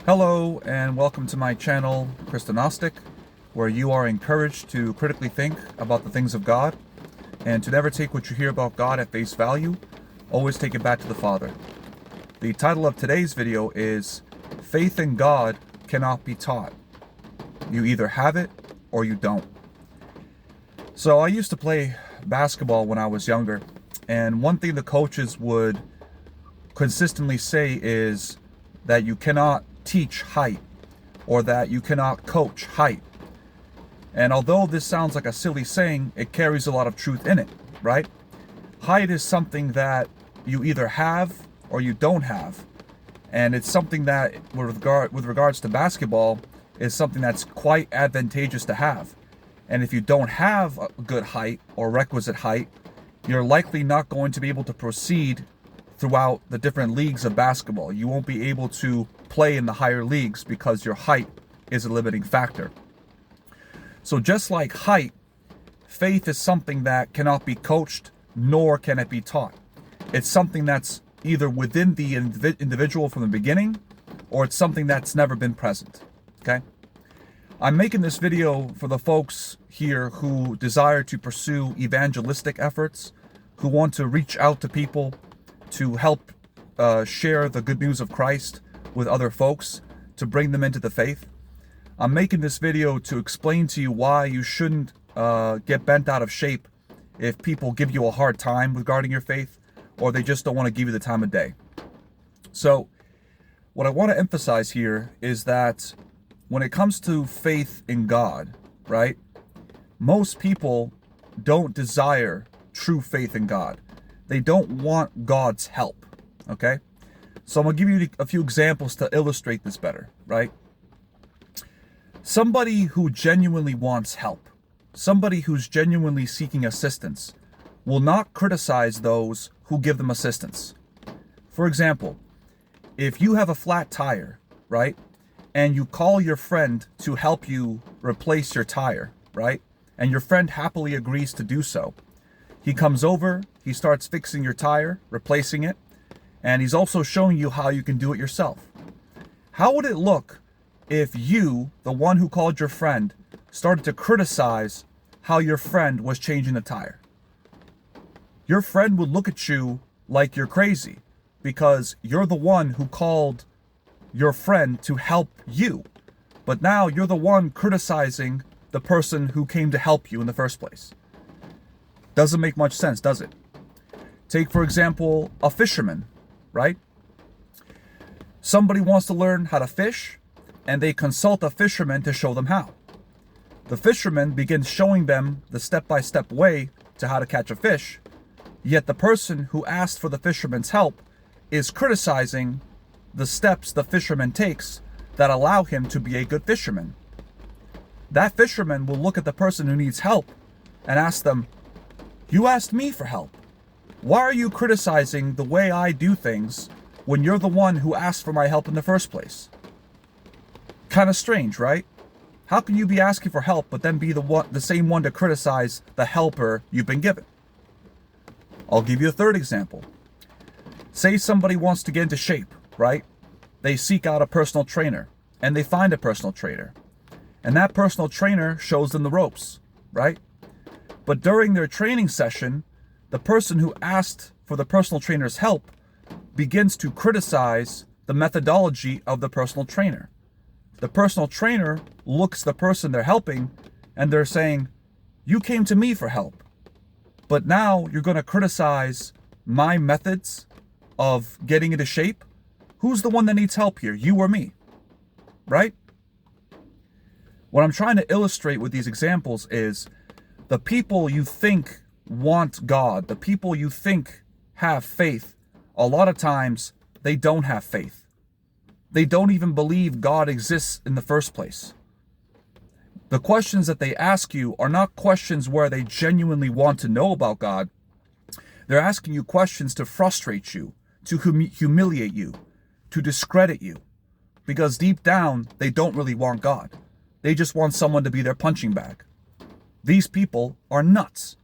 Hello and welcome to my channel, Christognostic, where you are encouraged to critically think about the things of God and to never take what you hear about God at face value. Always take it back to the Father. The title of today's video is Faith in God Cannot Be Taught. You either have it or you don't. So I used to play basketball when I was younger, and one thing the coaches would consistently say is that you cannot teach height, or that you cannot coach height. And although this sounds like a silly saying, it carries a lot of truth in it, right? Height is something that you either have or you don't have. And it's something that, with regards to basketball, is something that's quite advantageous to have. And if you don't have a good height or requisite height, you're likely not going to be able to proceed throughout the different leagues of basketball. You won't be able to play in the higher leagues because your height is a limiting factor. So just like height, faith is something that cannot be coached, nor can it be taught. It's something that's either within the individual from the beginning, or it's something that's never been present. Okay? I'm making this video for the folks here who desire to pursue evangelistic efforts, who want to reach out to people to help share the good news of Christ with other folks, to bring them into the faith. I'm making this video to explain to you why you shouldn't get bent out of shape if people give you a hard time regarding your faith, or they just don't want to give you the time of day. So what I want to emphasize here is that when it comes to faith in God, right, most people don't desire true faith in God. They don't want God's help, okay? So I'm going to give you a few examples to illustrate this better, right? Somebody who genuinely wants help, somebody who's genuinely seeking assistance, will not criticize those who give them assistance. For example, if you have a flat tire, right, and you call your friend to help you replace your tire, right, and your friend happily agrees to do so, he comes over, he starts fixing your tire, replacing it, and he's also showing you how you can do it yourself. How would it look if you, the one who called your friend, started to criticize how your friend was changing the tire? Your friend would look at you like you're crazy, because you're the one who called your friend to help you. But now you're the one criticizing the person who came to help you in the first place. Doesn't make much sense, does it? Take, for example, a fisherman, right? Somebody wants to learn how to fish, and they consult a fisherman to show them how. The fisherman begins showing them the step-by-step way to how to catch a fish, yet the person who asked for the fisherman's help is criticizing the steps the fisherman takes that allow him to be a good fisherman. That fisherman will look at the person who needs help and ask them, "You asked me for help. Why are you criticizing the way I do things when you're the one who asked for my help in the first place?" Kind of strange, right? How can you be asking for help but then be the same one to criticize the helper you've been given? I'll give you a third example. Say somebody wants to get into shape, right? They seek out a personal trainer, and they find a personal trainer. And that personal trainer shows them the ropes, right? But during their training session, the person who asked for the personal trainer's help begins to criticize the methodology of the personal trainer. The personal trainer looks at the person they're helping, and they're saying, "You came to me for help, but now you're going to criticize my methods of getting into shape? Who's the one that needs help here, you or me?" Right? What I'm trying to illustrate with these examples is the people you think want God, the people you think have faith, a lot of times they don't have faith. They don't even believe God exists in the first place. The questions that they ask you are not questions where they genuinely want to know about God. They're asking you questions to frustrate you, to humiliate you, to discredit you, because deep down, they don't really want God. They just want someone to be their punching bag. These people are nuts.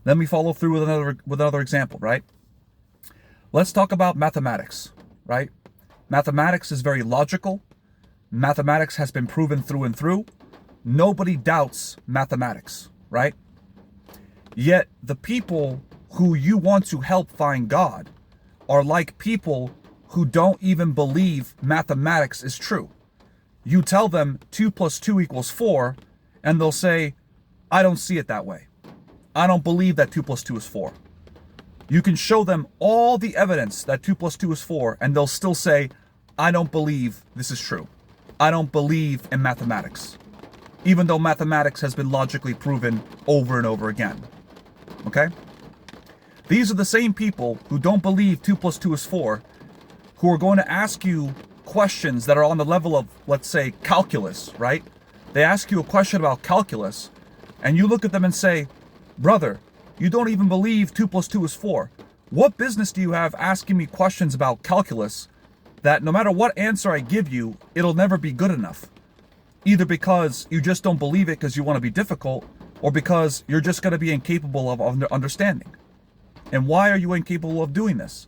Let me follow through with another example, right? Let's talk about mathematics, right? Mathematics is very logical. Mathematics has been proven through and through. Nobody doubts mathematics, right? Yet the people who you want to help find God are like people who don't even believe mathematics is true. You tell them 2 + 2 = 4, and they'll say, I don't see it that way. I don't believe that 2 + 2 is 4. You can show them all the evidence that 2 + 2 is 4, and they'll still say, I don't believe this is true. I don't believe in mathematics. Even though mathematics has been logically proven over and over again. Okay? These are the same people who don't believe 2 + 2 is 4, who are going to ask you questions that are on the level of, let's say, calculus, right? They ask you a question about calculus, and you look at them and say, brother, you don't even believe 2 + 2 is 4. What business do you have asking me questions about calculus that no matter what answer I give you, it'll never be good enough? Either because you just don't believe it because you want to be difficult, or because you're just going to be incapable of understanding. And why are you incapable of doing this?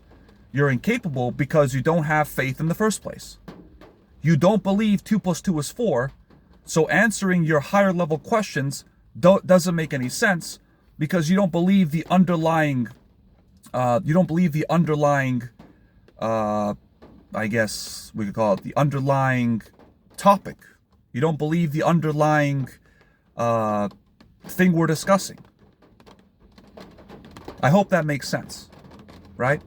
You're incapable because you don't have faith in the first place. You don't believe 2 + 2 is 4, so answering your higher level questions doesn't make any sense because you don't believe the underlying, I guess we could call it the underlying topic. You don't believe the underlying thing we're discussing. I hope that makes sense, right?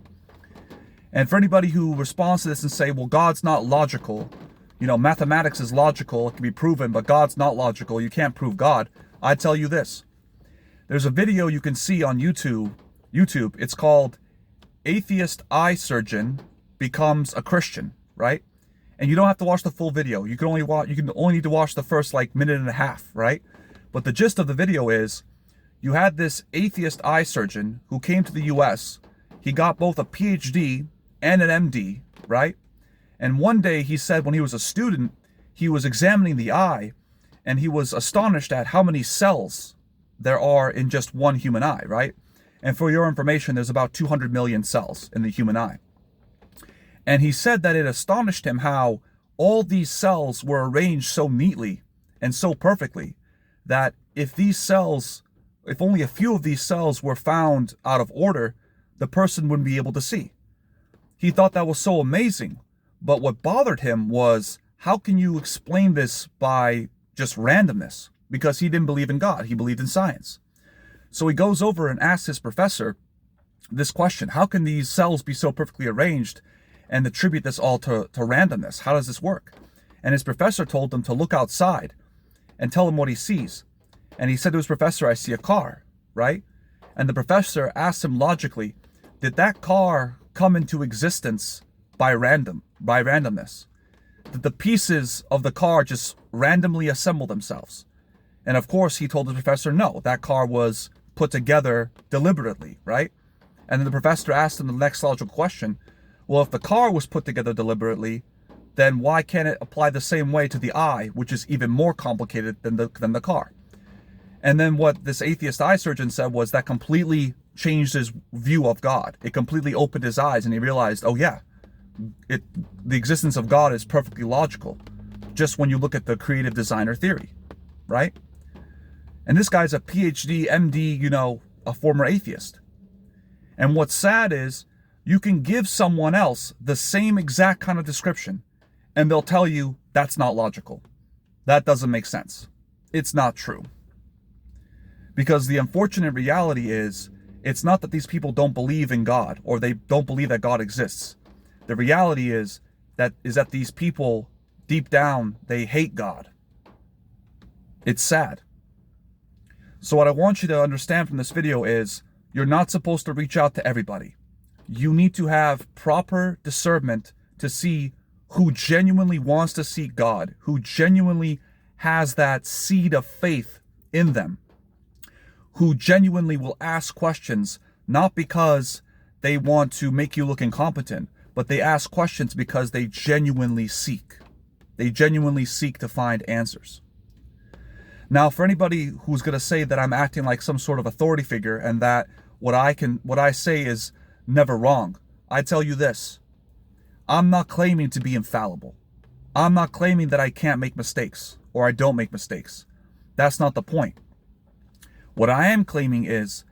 And for anybody who responds to this and say, well, God's not logical, mathematics is logical, it can be proven, but God's not logical, you can't prove God, I tell you this. There's a video you can see on YouTube, it's called Atheist Eye Surgeon Becomes a Christian, right? And you don't have to watch the full video. You can only need to watch the first minute and a half, right? But the gist of the video is, you had this atheist eye surgeon who came to the US. He got both a PhD and an MD, right? And one day he said when he was a student, he was examining the eye and he was astonished at how many cells there are in just one human eye, right? And for your information, there's about 200 million cells in the human eye. And he said that it astonished him how all these cells were arranged so neatly and so perfectly that if only a few of these cells were found out of order, the person wouldn't be able to see. He thought that was so amazing, but what bothered him was, how can you explain this by just randomness? Because he didn't believe in God, he believed in science. So he goes over and asks his professor this question: how can these cells be so perfectly arranged, and attribute this all to randomness? How does this work? And his professor told him to look outside and tell him what he sees. And he said to his professor, I see a car, right? And the professor asked him logically, did that car come into existence by randomness? Did the pieces of the car just randomly assemble themselves? And of course, he told the professor, no, that car was put together deliberately, right? And then the professor asked him the next logical question, well, if the car was put together deliberately, then why can't it apply the same way to the eye, which is even more complicated than the car? And then what this atheist eye surgeon said was that completely changed his view of God. It completely opened his eyes and he realized, oh yeah, the existence of God is perfectly logical, just when you look at the creative designer theory, right? And this guy's a PhD, MD, a former atheist. And what's sad is, you can give someone else the same exact kind of description, and they'll tell you that's not logical. That doesn't make sense. It's not true. Because the unfortunate reality is, it's not that these people don't believe in God, or they don't believe that God exists. The reality is that these people, deep down, they hate God. It's sad. So what I want you to understand from this video is, you're not supposed to reach out to everybody. You need to have proper discernment to see who genuinely wants to seek God, who genuinely has that seed of faith in them, who genuinely will ask questions, not because they want to make you look incompetent, but they ask questions because they genuinely seek. They genuinely seek to find answers. Now, for anybody who's going to say that I'm acting like some sort of authority figure and that what I say is never wrong, I tell you this: I'm not claiming to be infallible. I'm not claiming that I can't make mistakes or I don't make mistakes. That's not the point. What I am claiming is,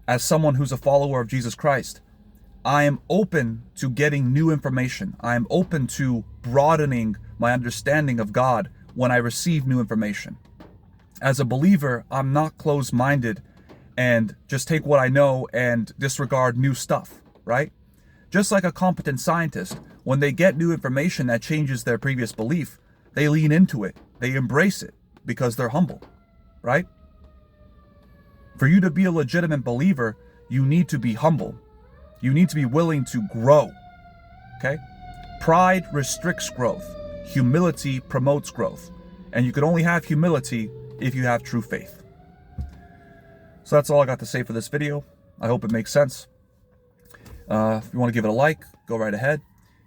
as someone who's a follower of Jesus Christ, I am open to getting new information. I am open to broadening my understanding of God when I receive new information. As a believer, I'm not closed-minded and just take what I know and disregard new stuff, right? Just like a competent scientist, when they get new information that changes their previous belief, they lean into it, they embrace it because they're humble, right? For you to be a legitimate believer, you need to be humble. You need to be willing to grow, okay? Pride restricts growth. Humility promotes growth. And you can only have humility if you have true faith. So that's all I got to say for this video. I hope it makes sense. If you want to give it a like, go right ahead.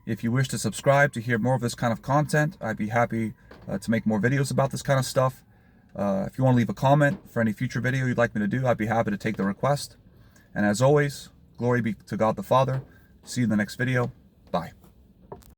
If you wish to subscribe to hear more of this kind of content, I'd be happy to make more videos about this kind of stuff. If you want to leave a comment for any future video you'd like me to do, I'd be happy to take the request. And as always, glory be to God the Father. See you in the next video. Bye.